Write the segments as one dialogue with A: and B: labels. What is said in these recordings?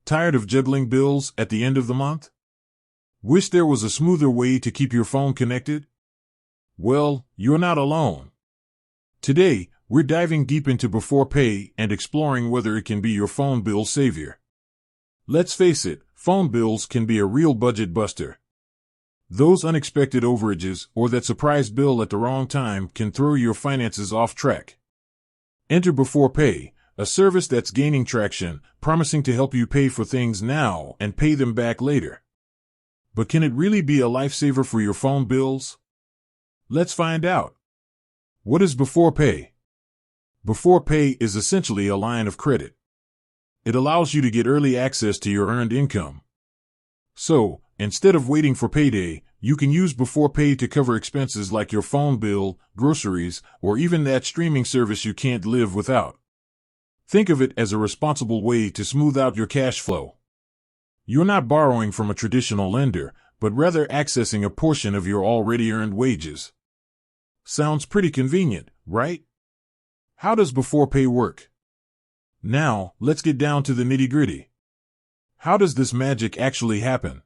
A: Tired of juggling bills at the end of the month? Wish there was a smoother way to keep your phone connected? Well, you're not alone. Today, we're diving deep into Beforepay and exploring whether it can be your phone bill savior. Let's face it, phone bills can be a real budget buster. Those unexpected overages or that surprise bill at the wrong time can throw your finances off track. Enter Beforepay, a service that's gaining traction, promising to help you pay for things now and pay them back later. But can it really be a lifesaver for your phone bills? Let's find out. What is Beforepay? Beforepay is essentially a line of credit. It allows you to get early access to your earned income. So, instead of waiting for payday, you can use Beforepay to cover expenses like your phone bill, groceries, or even that streaming service you can't live without. Think of it as a responsible way to smooth out your cash flow. You're not borrowing from a traditional lender, but rather accessing a portion of your already earned wages. Sounds pretty convenient, right? How does Beforepay work? Now, let's get down to the nitty-gritty. How does this magic actually happen?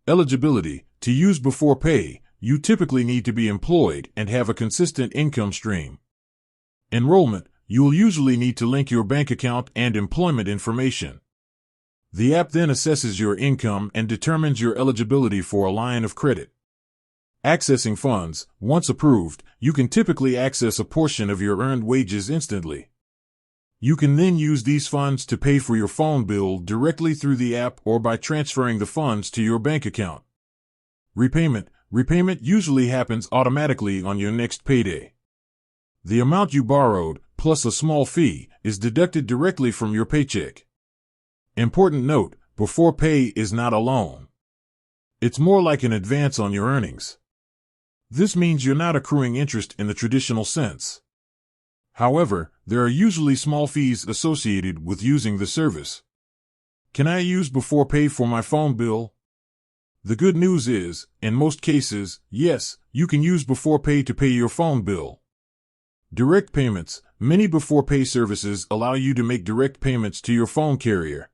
A: Eligibility. To use Beforepay, you typically need to be employed and have a consistent income stream. Enrollment. You'll usually need to link your bank account and employment information. The app then assesses your income and determines your eligibility for a line of credit. Accessing funds. Once approved, you can typically access a portion of your earned wages instantly. You can then use these funds to pay for your phone bill directly through the app or by transferring the funds to your bank account. Repayment. Repayment usually happens automatically on your next payday. The amount you borrowed, plus a small fee, is deducted directly from your paycheck. Important note, Beforepay is not a loan. It's more like an advance on your earnings. This means you're not accruing interest in the traditional sense. However, there are usually small fees associated with using the service. Can I use Beforepay for my phone bill? The good news is, in most cases, yes, you can use Beforepay to pay your phone bill. Direct payments. Many Beforepay services allow you to make direct payments to your phone carrier.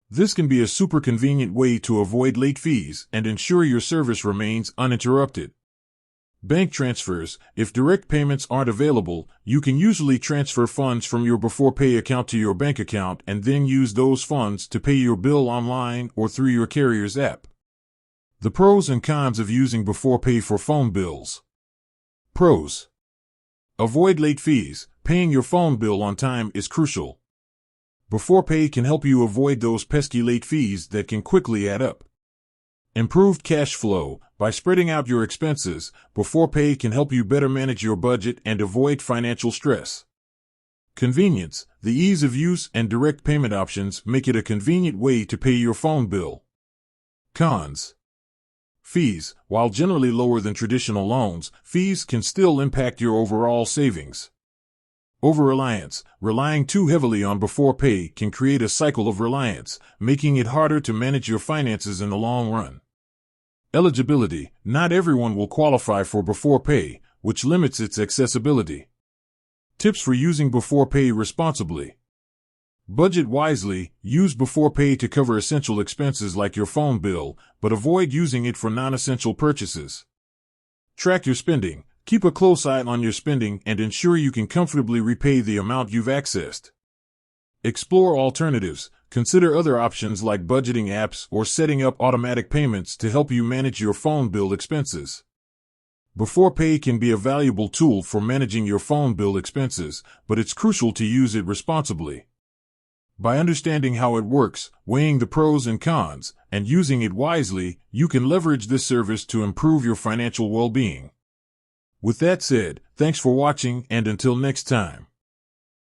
A: This can be a super convenient way to avoid late fees and ensure your service remains uninterrupted. Bank transfers. If direct payments aren't available, you can usually transfer funds from your Beforepay account to your bank account and then use those funds to pay your bill online or through your carrier's app. The pros and cons of using Beforepay for phone bills. Pros. Avoid late fees. Paying your phone bill on time is crucial. Beforepay can help you avoid those pesky late fees that can quickly add up. Improved cash flow. By spreading out your expenses, Beforepay can help you better manage your budget and avoid financial stress. Convenience. The ease of use and direct payment options make it a convenient way to pay your phone bill. Cons. Fees. While generally lower than traditional loans, fees can still impact your overall savings. Over-reliance. Relying too heavily on Beforepay can create a cycle of reliance, making it harder to manage your finances in the long run. Eligibility. Not everyone will qualify for Beforepay, which limits its accessibility. Tips for using Beforepay responsibly. Budget wisely. Use Beforepay to cover essential expenses like your phone bill, but avoid using it for non-essential purchases. Track your spending. Keep a close eye on your spending and ensure you can comfortably repay the amount you've accessed. Explore alternatives. Consider other options like budgeting apps or setting up automatic payments to help you manage your phone bill expenses. Beforepay can be a valuable tool for managing your phone bill expenses, but it's crucial to use it responsibly. By understanding how it works, weighing the pros and cons, and using it wisely, you can leverage this service to improve your financial well-being. With that said, thanks for watching, and until next time.